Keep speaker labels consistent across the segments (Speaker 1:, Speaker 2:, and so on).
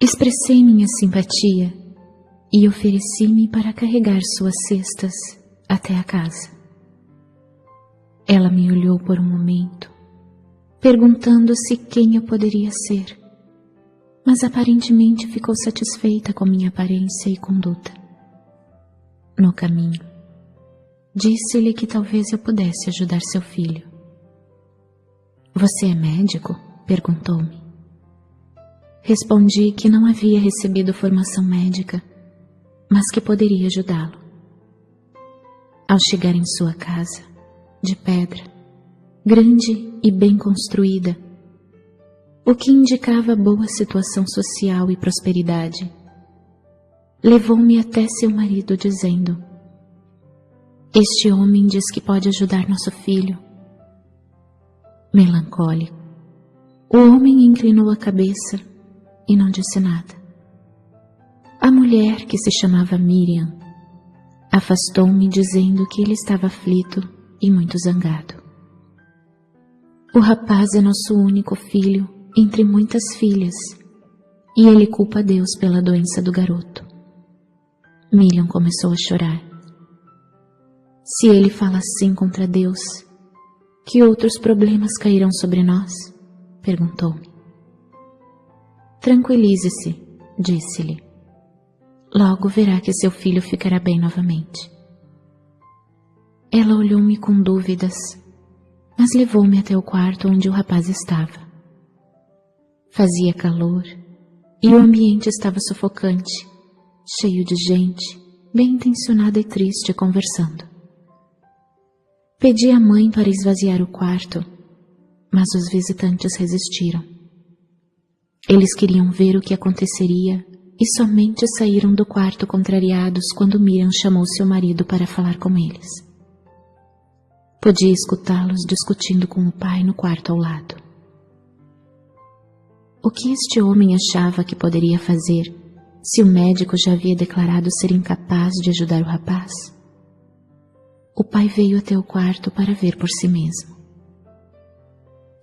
Speaker 1: Expressei minha simpatia e ofereci-me para carregar suas cestas até a casa. Ela me olhou por um momento, perguntando-se quem eu poderia ser, mas aparentemente ficou satisfeita com minha aparência e conduta. No caminho, disse-lhe que talvez eu pudesse ajudar seu filho. Você é médico? Perguntou-me. Respondi que não havia recebido formação médica, mas que poderia ajudá-lo. Ao chegar em sua casa, de pedra, grande e bem construída, o que indicava boa situação social e prosperidade, levou-me até seu marido dizendo: este homem diz que pode ajudar nosso filho. Melancólico, o homem inclinou a cabeça e não disse nada. A mulher, que se chamava Miriam, afastou-me dizendo que ele estava aflito e muito zangado. O rapaz é nosso único filho entre muitas filhas e ele culpa Deus pela doença do garoto. Miriam começou a chorar. Se ele fala assim contra Deus, que outros problemas cairão sobre nós? Perguntou-me. Tranquilize-se, disse-lhe. Logo verá que seu filho ficará bem novamente. Ela olhou-me com dúvidas, mas levou-me até o quarto onde o rapaz estava. Fazia calor e o ambiente estava sufocante, cheio de gente, bem intencionada e triste, conversando. Pedi à mãe para esvaziar o quarto, mas os visitantes resistiram. Eles queriam ver o que aconteceria e somente saíram do quarto contrariados quando Miriam chamou seu marido para falar com eles. Podia escutá-los discutindo com o pai no quarto ao lado. O que este homem achava que poderia fazer se o médico já havia declarado ser incapaz de ajudar o rapaz? O pai veio até o quarto para ver por si mesmo.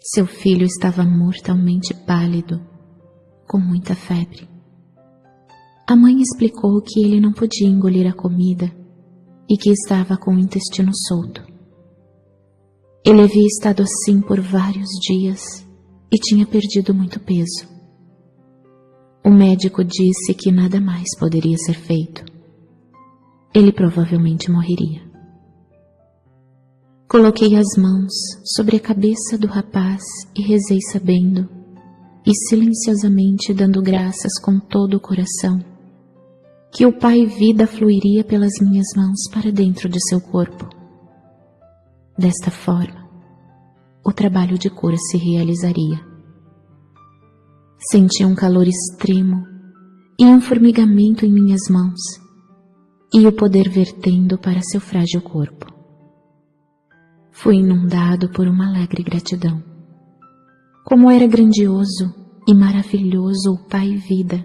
Speaker 1: Seu filho estava mortalmente pálido, com muita febre. A mãe explicou que ele não podia engolir a comida e que estava com o intestino solto. Ele havia estado assim por vários dias e tinha perdido muito peso. O médico disse que nada mais poderia ser feito. Ele provavelmente morreria. Coloquei as mãos sobre a cabeça do rapaz e rezei sabendo, e silenciosamente dando graças com todo o coração, que o Pai Vida fluiria pelas minhas mãos para dentro de seu corpo. Desta forma, o trabalho de cura se realizaria. Senti um calor extremo e um formigamento em minhas mãos, e o poder vertendo para seu frágil corpo. Fui inundado por uma alegre gratidão. Como era grandioso e maravilhoso o Pai Vida,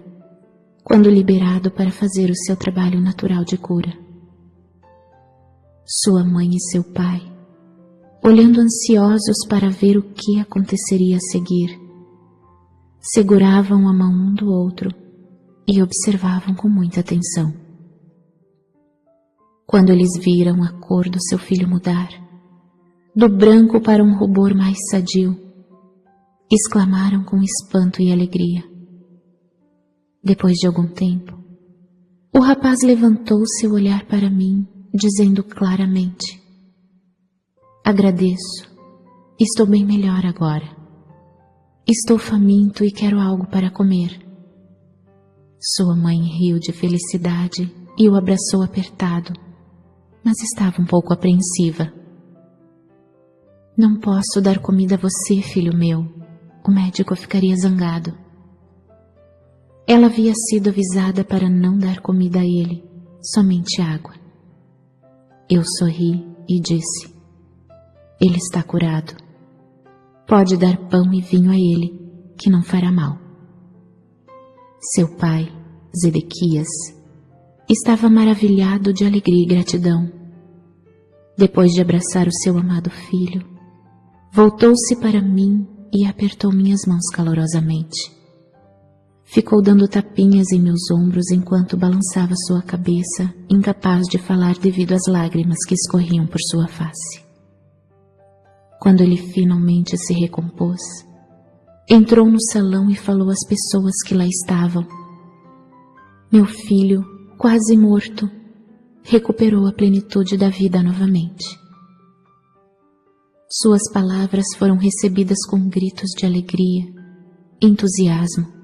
Speaker 1: quando liberado para fazer o seu trabalho natural de cura. Sua mãe e seu pai, olhando ansiosos para ver o que aconteceria a seguir, seguravam a mão um do outro e observavam com muita atenção. Quando eles viram a cor do seu filho mudar, do branco para um rubor mais sadio, exclamaram com espanto e alegria. Depois de algum tempo, o rapaz levantou seu olhar para mim, dizendo claramente: agradeço, estou bem melhor agora. Estou faminto e quero algo para comer. Sua mãe riu de felicidade e o abraçou apertado, mas estava um pouco apreensiva. Não posso dar comida a você, filho meu. O médico ficaria zangado. Ela havia sido avisada para não dar comida a ele, somente água. Eu sorri e disse: ele está curado. Pode dar pão e vinho a ele, que não fará mal. Seu pai, Zedequias, estava maravilhado de alegria e gratidão. Depois de abraçar o seu amado filho, voltou-se para mim e apertou minhas mãos calorosamente. Ficou dando tapinhas em meus ombros enquanto balançava sua cabeça, incapaz de falar devido às lágrimas que escorriam por sua face. Quando ele finalmente se recompôs, entrou no salão e falou às pessoas que lá estavam. Meu filho, quase morto, recuperou a plenitude da vida novamente. Suas palavras foram recebidas com gritos de alegria, entusiasmo,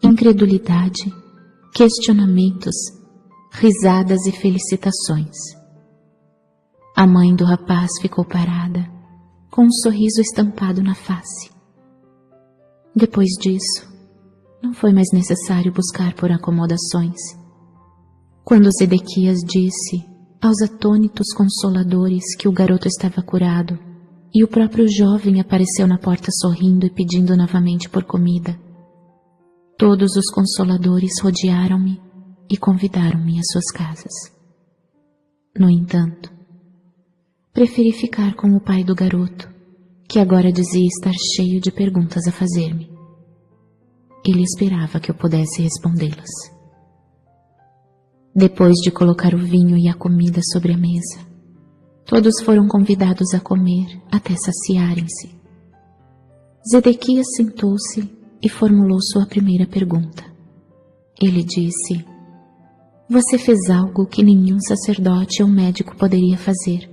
Speaker 1: incredulidade, questionamentos, risadas e felicitações. A mãe do rapaz ficou parada, com um sorriso estampado na face. Depois disso, não foi mais necessário buscar por acomodações. Quando Zedequias disse aos atônitos consoladores que o garoto estava curado e o próprio jovem apareceu na porta sorrindo e pedindo novamente por comida, todos os consoladores rodearam-me e convidaram-me às suas casas. No entanto, preferi ficar com o pai do garoto, que agora dizia estar cheio de perguntas a fazer-me. Ele esperava que eu pudesse respondê-las. Depois de colocar o vinho e a comida sobre a mesa, todos foram convidados a comer até saciarem-se. Zedequias sentou-se e formulou sua primeira pergunta. Ele disse: Você fez algo que nenhum sacerdote ou médico poderia fazer.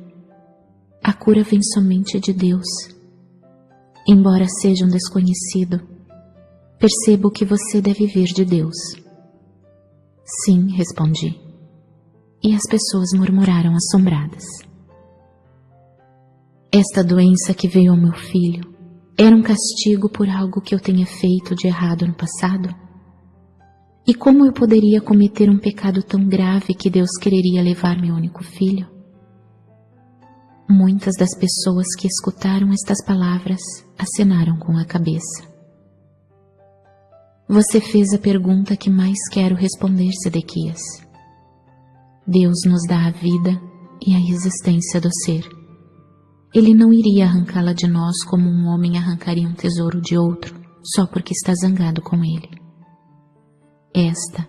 Speaker 1: A cura vem somente de Deus. Embora seja um desconhecido, percebo que você deve vir de Deus. Sim, respondi. E as pessoas murmuraram assombradas. Esta doença que veio ao meu filho era um castigo por algo que eu tenha feito de errado no passado? E como eu poderia cometer um pecado tão grave que Deus quereria levar meu único filho? Muitas das pessoas que escutaram estas palavras acenaram com a cabeça. Você fez a pergunta que mais quero responder, Zedequias. Deus nos dá a vida e a existência do ser. Ele não iria arrancá-la de nós como um homem arrancaria um tesouro de outro, só porque está zangado com ele. Esta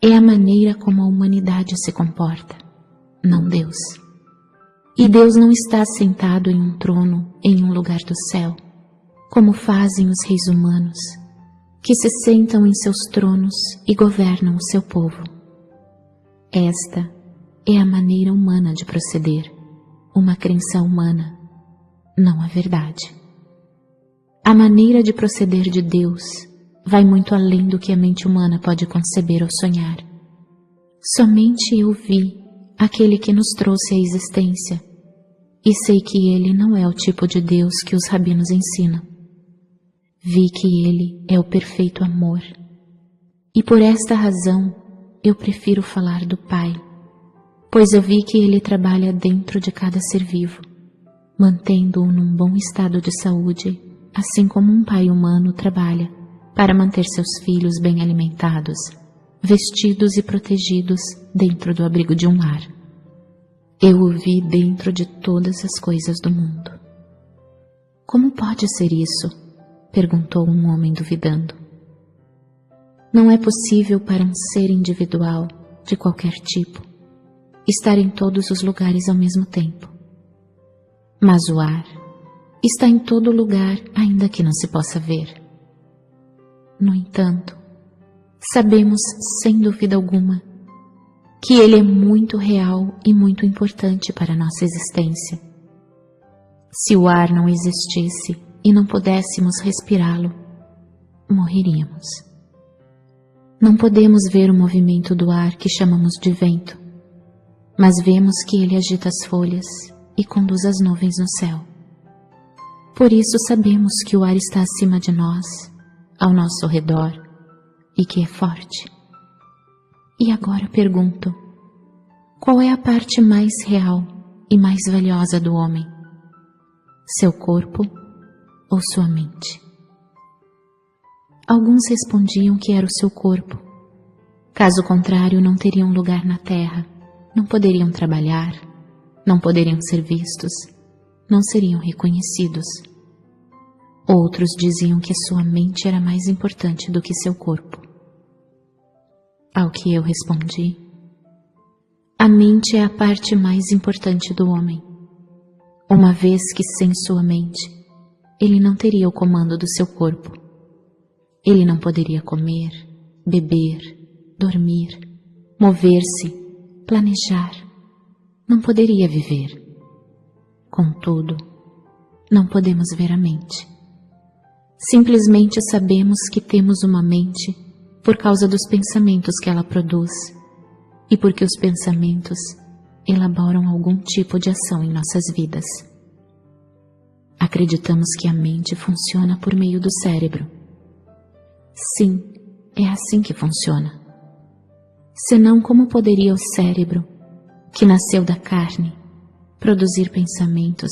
Speaker 1: é a maneira como a humanidade se comporta, não Deus. E Deus não está sentado em um trono em um lugar do céu, como fazem os reis humanos, que se sentam em seus tronos e governam o seu povo. Esta é a maneira humana de proceder, uma crença humana, não a verdade. A maneira de proceder de Deus vai muito além do que a mente humana pode conceber ou sonhar. Somente eu vi aquele que nos trouxe à existência, e sei que ele não é o tipo de Deus que os rabinos ensinam. Vi que ele é o perfeito amor, e por esta razão eu prefiro falar do Pai, pois eu vi que ele trabalha dentro de cada ser vivo, mantendo-o num bom estado de saúde, assim como um pai humano trabalha para manter seus filhos bem alimentados, vestidos e protegidos dentro do abrigo de um lar. Eu o vi dentro de todas as coisas do mundo. Como pode ser isso? Perguntou um homem duvidando. Não é possível para um ser individual, de qualquer tipo, estar em todos os lugares ao mesmo tempo. Mas o ar está em todo lugar, ainda que não se possa ver. No entanto, sabemos, sem dúvida alguma, que ele é muito real e muito importante para a nossa existência. Se o ar não existisse e não pudéssemos respirá-lo, morreríamos. Não podemos ver o movimento do ar que chamamos de vento, mas vemos que ele agita as folhas e conduz as nuvens no céu. Por isso sabemos que o ar está acima de nós, ao nosso redor, e que é forte. E agora pergunto, qual é a parte mais real e mais valiosa do homem? Seu corpo ou sua mente? Alguns respondiam que era o seu corpo. Caso contrário, não teriam lugar na terra, não poderiam trabalhar, não poderiam ser vistos, não seriam reconhecidos. Outros diziam que sua mente era mais importante do que seu corpo. Ao que eu respondi: a mente é a parte mais importante do homem, uma vez que sem sua mente ele não teria o comando do seu corpo. Ele não poderia comer, beber, dormir, mover-se, planejar. Não poderia viver. Contudo, não podemos ver a mente. Simplesmente sabemos que temos uma mente por causa dos pensamentos que ela produz e porque os pensamentos elaboram algum tipo de ação em nossas vidas. Acreditamos que a mente funciona por meio do cérebro. Sim, é assim que funciona. Senão, como poderia o cérebro, que nasceu da carne, produzir pensamentos,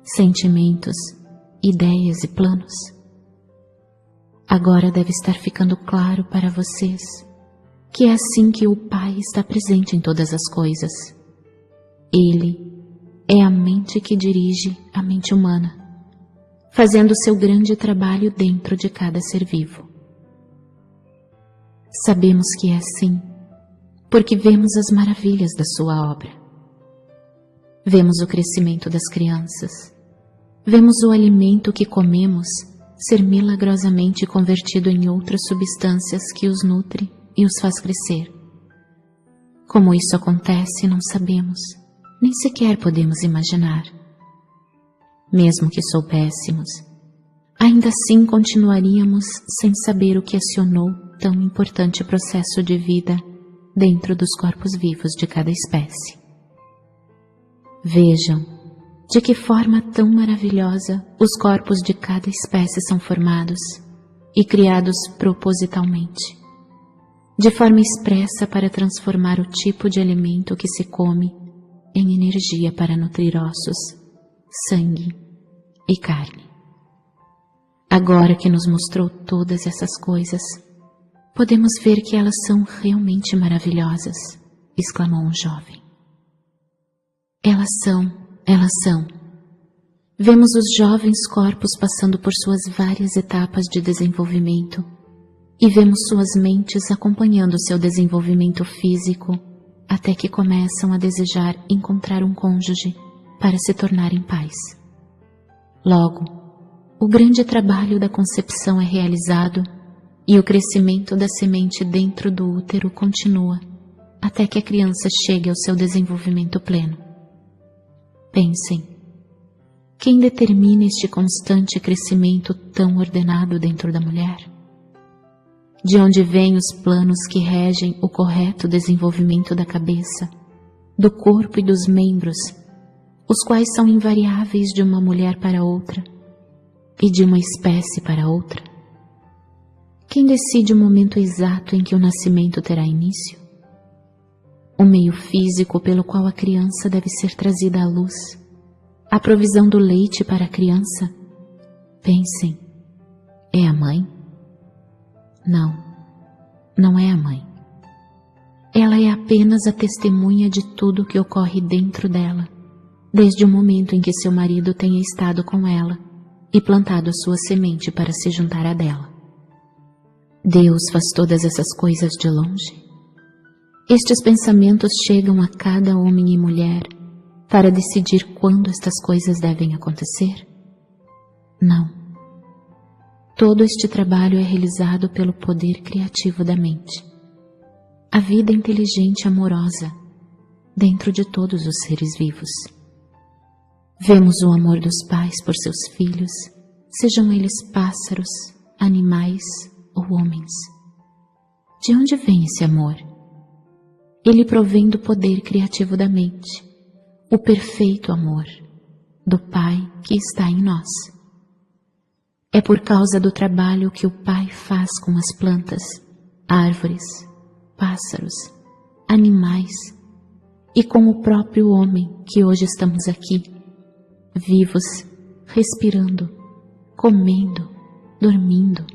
Speaker 1: sentimentos, ideias e planos? Agora deve estar ficando claro para vocês que é assim que o Pai está presente em todas as coisas. Ele é a mente que dirige a mente humana, fazendo seu grande trabalho dentro de cada ser vivo. Sabemos que é assim, porque vemos as maravilhas da sua obra. Vemos o crescimento das crianças, vemos o alimento que comemos ser milagrosamente convertido em outras substâncias que os nutre e os faz crescer. Como isso acontece, não sabemos, nem sequer podemos imaginar. Mesmo que soubéssemos, ainda assim continuaríamos sem saber o que acionou tão importante processo de vida dentro dos corpos vivos de cada espécie. Vejam de que forma tão maravilhosa os corpos de cada espécie são formados e criados propositalmente, de forma expressa para transformar o tipo de alimento que se come em energia para nutrir ossos, sangue e carne. Agora que nos mostrou todas essas coisas, podemos ver que elas são realmente maravilhosas, exclamou um jovem. Elas são. Vemos os jovens corpos passando por suas várias etapas de desenvolvimento e vemos suas mentes acompanhando seu desenvolvimento físico até que começam a desejar encontrar um cônjuge para se tornarem pais. Logo, o grande trabalho da concepção é realizado e o crescimento da semente dentro do útero continua até que a criança chegue ao seu desenvolvimento pleno. Pensem, quem determina este constante crescimento tão ordenado dentro da mulher? De onde vêm os planos que regem o correto desenvolvimento da cabeça, do corpo e dos membros, os quais são invariáveis de uma mulher para outra e de uma espécie para outra? Quem decide o momento exato em que o nascimento terá início? O meio físico pelo qual a criança deve ser trazida à luz, a provisão do leite para a criança? Pensem, é a mãe? Não é a mãe. Ela é apenas a testemunha de tudo o que ocorre dentro dela, desde o momento em que seu marido tenha estado com ela e plantado a sua semente para se juntar à dela. Deus faz todas essas coisas de longe? Estes pensamentos chegam a cada homem e mulher para decidir quando estas coisas devem acontecer? Não. Todo este trabalho é realizado pelo poder criativo da mente, a vida inteligente e amorosa dentro de todos os seres vivos. Vemos o amor dos pais por seus filhos, sejam eles pássaros, animais ou homens. De onde vem esse amor? Ele provém do poder criativo da mente, o perfeito amor do Pai que está em nós. É por causa do trabalho que o Pai faz com as plantas, árvores, pássaros, animais e com o próprio homem que hoje estamos aqui, vivos, respirando, comendo, dormindo,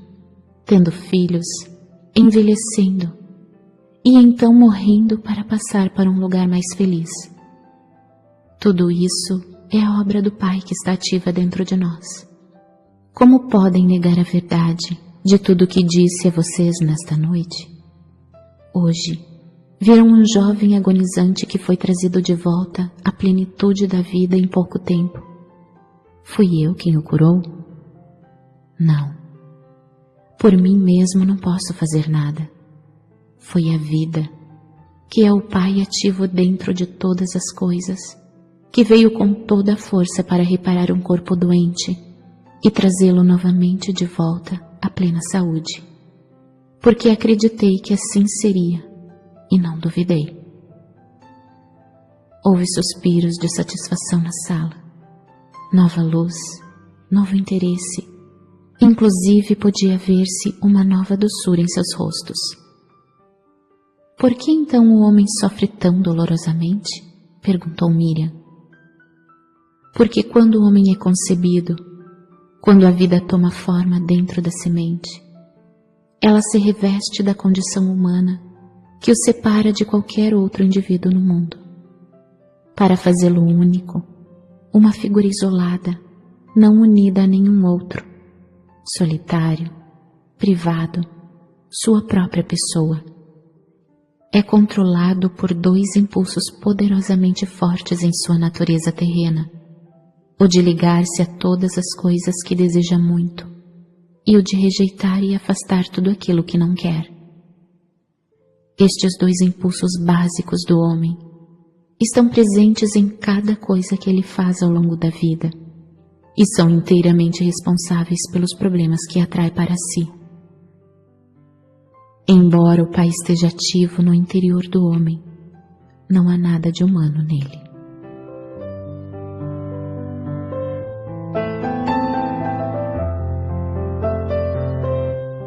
Speaker 1: tendo filhos, envelhecendo e então morrendo para passar para um lugar mais feliz. Tudo isso é a obra do Pai que está ativa dentro de nós. Como podem negar a verdade de tudo o que disse a vocês nesta noite? Hoje, viram um jovem agonizante que foi trazido de volta à plenitude da vida em pouco tempo. Fui eu quem o curou? Não. Por mim mesmo não posso fazer nada. Foi a vida, que é o Pai ativo dentro de todas as coisas, que veio com toda a força para reparar um corpo doente e trazê-lo novamente de volta à plena saúde, porque acreditei que assim seria e não duvidei. Houve suspiros de satisfação na sala, nova luz, novo interesse, inclusive podia ver-se uma nova doçura em seus rostos. Por que então o homem sofre tão dolorosamente? Perguntou Miriam. Porque quando o homem é concebido, quando a vida toma forma dentro da semente, ela se reveste da condição humana que o separa de qualquer outro indivíduo no mundo, para fazê-lo único, uma figura isolada, não unida a nenhum outro, solitário, privado, sua própria pessoa. É controlado por dois impulsos poderosamente fortes em sua natureza terrena, o de ligar-se a todas as coisas que deseja muito e o de rejeitar e afastar tudo aquilo que não quer. Estes dois impulsos básicos do homem estão presentes em cada coisa que ele faz ao longo da vida e são inteiramente responsáveis pelos problemas que atrai para si. Embora o Pai esteja ativo no interior do homem, não há nada de humano nele.